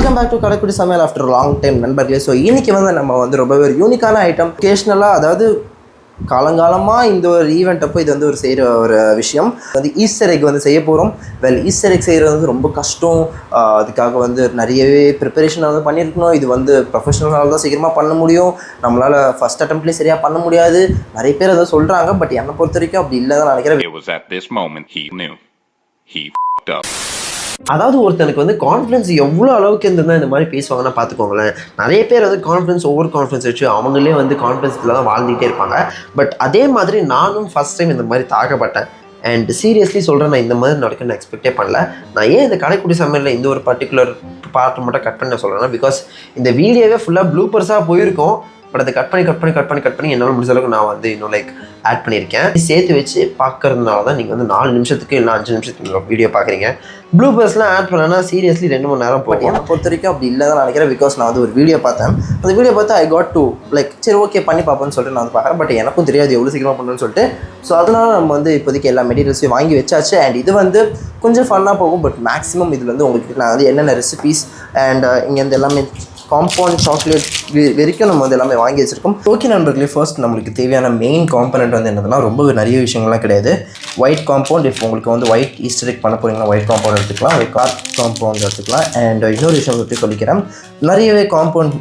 Welcome back to கடைக்குடி சமையல் after long time நண்பர்களே. So இன்றைக்கி வந்து நம்ம வந்து ரொம்பவே ஒரு யூனிக்கான ஐட்டம் ஒகேஷ்னலாக, அதாவது காலங்காலமாக இந்த ஒரு ஈவெண்ட் அப்போ இது வந்து ஒரு செய்கிற ஒரு விஷயம் வந்து ஈஸ்டர் எக் வந்து செய்ய போகிறோம். ஈஸ்டர் எக் செய்கிறது வந்து ரொம்ப கஷ்டம். அதுக்காக வந்து நிறையவே ப்ரிப்பரேஷன் வந்து பண்ணியிருக்கணும். இது வந்து ப்ரொஃபஷனலாக தான் சீக்கிரமாக பண்ண முடியும். நம்மளால் ஃபஸ்ட் அட்டம்ப்ட்லேயே சரியாக பண்ண முடியாது. நிறைய பேர் அதை சொல்கிறாங்க. பட் என்னை பொறுத்த வரைக்கும் அப்படி இல்லை தான் நினைக்கிறேன். அதாவது ஒருத்தனுக்கு வந்து கான்ஃபிடன்ஸ் எவ்வளோ அளவுக்கு இருந்ததுன்னா இந்த மாதிரி பேசுவாங்கன்னா பார்த்துக்கோங்களேன். நிறைய பேர் வந்து கான்ஃபிடன்ஸ் ஓவர் கான்ஃபிடன்ஸ் வச்சு அவங்களே வந்து கான்ஃபிடன்ஸில் தான் வாழ்ந்துகிட்டே இருப்பாங்க. பட் அதே மாதிரி நானும் ஃபஸ்ட் டைம் இந்த மாதிரி தாக்கப்பட்டேன். அண்ட் சீரியஸ்லி சொல்கிறேன், நான் இந்த மாதிரி நடக்குன்னு எக்ஸ்பெக்டே பண்ணல. நான் ஏன் இந்த கடைக்குடி சமையலில் இந்த ஒரு பர்டிகுலர் பார்ட் மட்டும் கட் பண்ண சொல்கிறேன்னா, பிகாஸ் இந்த வீடியோவே ஃபுல்லாக ப்ளூப்பர்ஸாக போயிருக்கோம். பட் அதை கட் பண்ணி என்னால் முடிஞ்ச அளவுக்கு நான் வந்து இன்னும் ஆட் பண்ணியிருக்கேன். சேர்த்து வச்சு பார்க்கறதுனால தான் நீங்கள் வந்து 4 நிமிஷத்துக்கு இல்லை 5 நிமிஷத்துக்கு வீடியோ பார்க்குறீங்க. ப்ளூபர்ஸ்லாம் ஆட் பண்ணனா சீரியஸ்லி 2 மணி நேரம் போகும். என்னை பொறுத்த வரைக்கும் அப்படி இல்லை தான் நினைக்கிறேன். பிகாஸ் நான் வந்து ஒரு வீடியோ பார்த்தேன். அந்த வீடியோ பார்த்து ஐ காட் டு சரி ஓகே பண்ணி பார்ப்போன்னு சொல்லிட்டு நான் வந்து பார்க்குறேன். பட் எனக்கும் தெரியாது எவ்வளோ சீக்கிரமாக பண்ணணும்னு சொல்லிட்டு. ஸோ அதனால நம்ம வந்து இப்போதைக்கு எல்லா மெட்டீரியல்ஸையும் வாங்கி வச்சாச்சு. அண்ட் இது வந்து கொஞ்சம் ஃபன்னாக போகும். பட் மேக்ஸிமம் இதில் வந்து உங்களுக்கு நான் வந்து என்னென்ன ரெசிபீஸ் அண்ட் இங்கேருந்து எல்லாமே காம்பவுண்ட் சாக்லேட் வரைக்கும் நம்ம வந்து எல்லாமே வாங்கி வச்சுருக்கோம். ஓகே நண்பர்களே, ஃபர்ஸ்ட் நம்மளுக்கு தேவையான மெயின் காம்பனண்ட் வந்து என்னதுன்னா, ரொம்ப நிறைய விஷயங்கள்லாம் கிடையாது. ஒயிட் காம்பவுண்ட், இப்போ உங்களுக்கு வந்து ஒயிட் ஈஸ்டர் எக் பண்ண போகிறீங்கன்னா ஒயிட் காம்பவுண்ட் எடுத்துக்கலாம், கார்ட் காம்பவுண்ட் எடுத்துக்கலாம். அண்ட் இன்னொரு விஷயம் பற்றி சொல்லிக்கிறேன், நிறையவே compound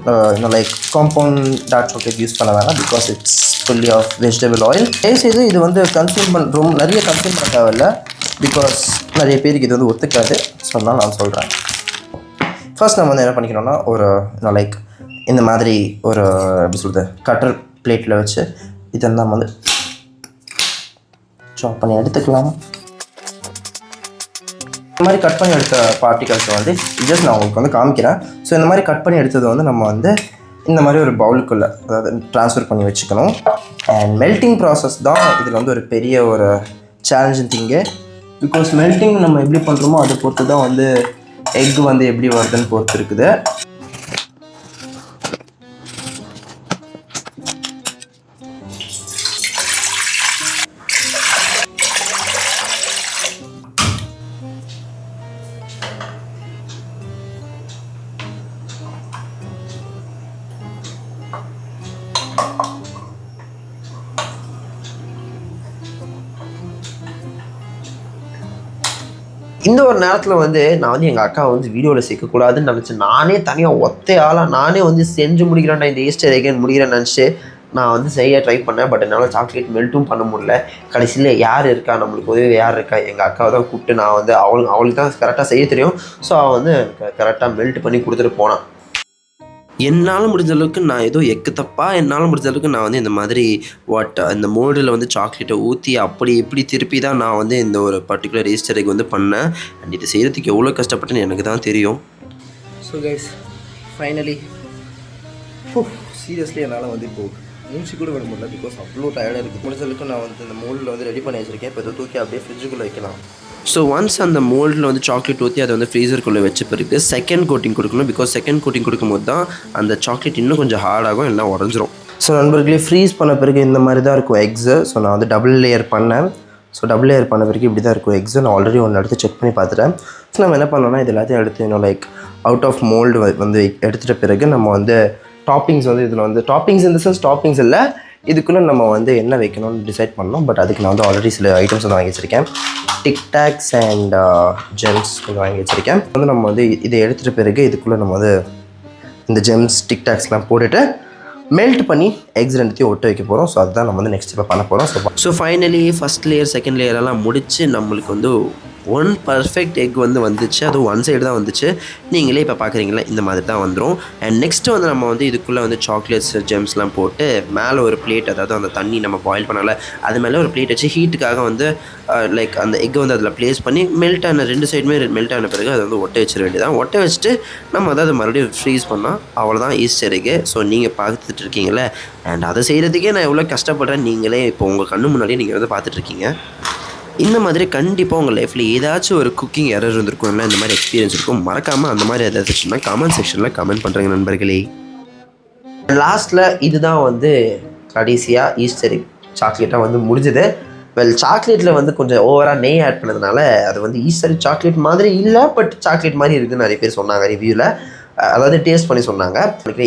compound dark chocolate use பண்ண வேணாம். Because it's fully of vegetable oil. தயவுசெய்து இது வந்து ரொம்ப நிறைய கன்சியூம் பண்ண தேவையில்லை. பிகாஸ் நிறைய பேருக்கு இது வந்து ஒத்துக்காது. ஸோ அதனால் நான் சொல்கிறேன். ஃபர்ஸ்ட் நம்ம வந்து என்ன பண்ணிக்கணும்னா, ஒரு இந்த மாதிரி ஒரு எப்படி சொல்கிறது கட்டர் பிளேட்டில் வச்சு இதை நம்ம வந்து சாப் பண்ணி எடுத்துக்கலாம். இந்த மாதிரி கட் பண்ணி எடுத்த பார்ட்டிகல்ஸை வந்து ஜஸ்ட் நான் உங்களுக்கு வந்து காமிக்கிறேன். ஸோ இந்த மாதிரி கட் பண்ணி எடுத்தது வந்து நம்ம வந்து இந்த மாதிரி ஒரு பவுலுக்குள்ளே அதாவது ட்ரான்ஸ்ஃபர் பண்ணி வச்சுக்கணும். அண்ட் மெல்ட்டிங் ப்ராசஸ் தான் இதில் வந்து ஒரு பெரிய ஒரு சேலஞ்சிங் திங்கு. பிகாஸ் மெல்ட்டிங் நம்ம எப்படி பண்ணுறோமோ அதை பொறுத்து தான் வந்து எக் வந்து எப்படி வருதுன்னு பொறுத்து இருக்குது. இந்த ஒரு நேரத்தில் வந்து நான் வந்து எங்கள் அக்கா வந்து வீடியோவில் சேர்க்கக்கூடாதுன்னு நினச்சேன். நானே தனியாக ஒத்தையாளாக நானே வந்து செஞ்சு முடிக்கிறேன்டா இந்த ஈஸ்டர் எக்னு முடிக்கிறேன்னு நினச்சி நான் வந்து செய்ய ட்ரை பண்ணேன். பட் என்னால் சாக்லேட் மெல்ட்டும் பண்ண முடியல. கடைசியில் யார் இருக்கா நம்மளுக்கு உதவி யார் இருக்கா, எங்கள் அக்காவை தான் கூப்பிட்டு நான் வந்து அவளுக்கு தான் கரெக்டாக செய்ய தெரியும். ஸோ அவள் வந்து கரெக்டாக மெல்ட் பண்ணி கொடுத்துட்டு போனான். என்னால் முடிஞ்ச அளவுக்கு நான் ஏதோ எக்கு தப்பாக என்னால் முடிஞ்ச அளவுக்கு நான் வந்து இந்த மாதிரி இந்த மோல்டில் வந்து சாக்லேட்டை ஊற்றி அப்படி இப்படி திருப்பி தான் நான் வந்து இந்த ஒரு பர்டிகுலர் ஈஸ்டர் எக் வந்து பண்ணேன். அண்ட் இது செய்கிறதுக்கு எவ்வளோ கஷ்டப்பட்டேன்னு எனக்கு தான் தெரியும். ஸோ கைஸ் ஃபைனலி சீரியஸ்லி என்னால் வந்து இப்போது மூச்சு கூட விட முடியல. பிகாஸ் அவ்வளோ டயர்டாக இருக்குது. முடிஞ்ச அளவுக்கு நான் வந்து இந்த மோல்டில் வந்து ரெடி பண்ணி வச்சுருக்கேன். இப்போ இதை தூக்கி அப்படியே ஃப்ரிட்ஜுக்குள்ளே வைக்கலாம். ஸோ ஒன்ஸ் அந்த மோல்டில் வந்து சாக்லேட் ஊற்றி அதை வந்து ஃப்ரீசருக்குள்ளே வச்ச பிறகு செகண்ட் கோட்டிங் கொடுக்கணும். பிகாஸ் செகண்ட் கோட்டிங் கொடுக்கும்போது தான் அந்த சாக்லேட் இன்னும் கொஞ்சம் ஹார்டாகும், எல்லாம் உடஞ்சிரும். ஸோ நண்பர்களே, ஃப்ரீஸ் பண்ண பிறகு இந்த மாதிரி தான் இருக்கும் எக்ஸு. ஸோ நான் வந்து டபுள் லேயர் பண்ணேன். ஸோ டபுள் லேயர் பண்ண பிறகு இப்படி தான் இருக்கும் எக்ஸு. நான் ஆல்ரெடி ஒன்று எடுத்து செக் பண்ணி பார்த்துட்டேன். ஸோ நம்ம என்ன பண்ணோம்னா, இது எல்லாத்தையும் எடுத்து இன்னும் அவுட் ஆஃப் மோல்டு வந்து எடுத்துகிட்ட பிறகு நம்ம வந்து டாப்பிங்ஸ் வந்து இதில் வந்து டாப்பிங்ஸ் இந்த சென்ஸ் டாப்பிங்ஸ் இல்லை, இதுக்குள்ளே நம்ம வந்து என்ன வைக்கணும்னு டிசைட் பண்ணோம். பட் அதுக்கு நான் வந்து ஆல்ரெடி சில ஐட்டம்ஸ் வந்து வாங்கி வச்சுருக்கேன். டிக்டாக்ஸ் அண்ட் ஜெம்ஸ் கொஞ்சம் வாங்கி வச்சுருக்கேன். வந்து நம்ம வந்து இதை எடுத்துகிட்ட பிறகு இதுக்குள்ளே நம்ம வந்து இந்த ஜெம்ஸ் டிக்டாக்ஸ்லாம் போட்டுட்டு மெல்ட் பண்ணி எக்ஸ் ரெண்டுத்தையும் ஒட்ட வைக்க போகிறோம். ஸோ அதுதான் நம்ம வந்து நெக்ஸ்ட் இப்போ பண்ண போகிறோம். So finally first layer second லேயரெல்லாம் முடித்து நம்மளுக்கு வந்து ஒன் பர்ஃபெக்ட் எக் வந்து வந்துச்சு. அதுவும் ஒன் சைடு தான் வந்துச்சு. நீங்களே இப்போ பார்க்குறீங்களா, இந்த மாதிரி தான் வந்துடும். அண்ட் நெக்ஸ்ட்டு வந்து நம்ம வந்து இதுக்குள்ளே வந்து சாக்லேட்ஸ் ஜெம்ஸ்லாம் போட்டு மேலே ஒரு பிளேட், அதாவது அந்த தண்ணி நம்ம பாயில் பண்ணல அது மேலே ஒரு பிளேட் வச்சு ஹீட்டுக்காக வந்து அந்த எக் வந்து அதில் ப்ளேஸ் பண்ணி மெல்ட் ஆன 2 சைடுமே மெல்ட் ஆன பிறகு அதை வந்து ஒட்ட வச்சிட வேண்டியதான். ஒட்ட வச்சுட்டு நம்ம அதை மறுபடியும் ஃப்ரீஸ் பண்ணால் அவ்வளோதான் ஈஸ்டர் எக். ஸோ நீங்கள் பார்த்துட்டு இருக்கீங்களே, அண்ட் அதை செய்கிறதுக்கே நான் எவ்வளோ கஷ்டப்படுறேன் நீங்களே இப்போ உங்கள் கண்ணு முன்னாடியே நீங்கள் வந்து பார்த்துட்ருக்கீங்க. இந்த மாதிரி கண்டிப்பாக உங்கள் லைஃப்பில் ஏதாச்சும் ஒரு குக்கிங் எரர் இருந்திருக்கும், இல்லை இந்த மாதிரி எக்ஸ்பீரியன்ஸ் இருக்கும். மறக்காமல் அந்த மாதிரி ஏதாச்சும்னா கமெண்ட் செக்ஷனில் கமெண்ட் பண்ணுறேங்க நண்பர்களே. லாஸ்ட்டில் இதுதான் வந்து கடைசியாக ஈஸ்டர் எக் சாக்லேட்டாக வந்து முடிஞ்சது. சாக்லேட்டில் வந்து கொஞ்சம் ஓவராக நெய் ஆட் பண்ணதுனால அது வந்து ஈஸ்டர் சாக்லேட் மாதிரி இல்லை, பட் சாக்லேட் மாதிரி இருக்குதுன்னு நிறைய பேர் சொன்னாங்க ரிவ்யூவில். அதாவது டேஸ்ட் பண்ணி சொன்னாங்க.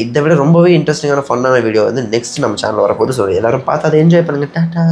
இதை விட ரொம்பவே இன்ட்ரெஸ்டிங்கான ஃபன்னான வீடியோ வந்து நெக்ஸ்ட் நம்ம சேனல் வரப்போகுது. ஸோ எல்லோரும் பார்த்து அதை என்ஜாய் பண்ணுங்கள். டாட்டா.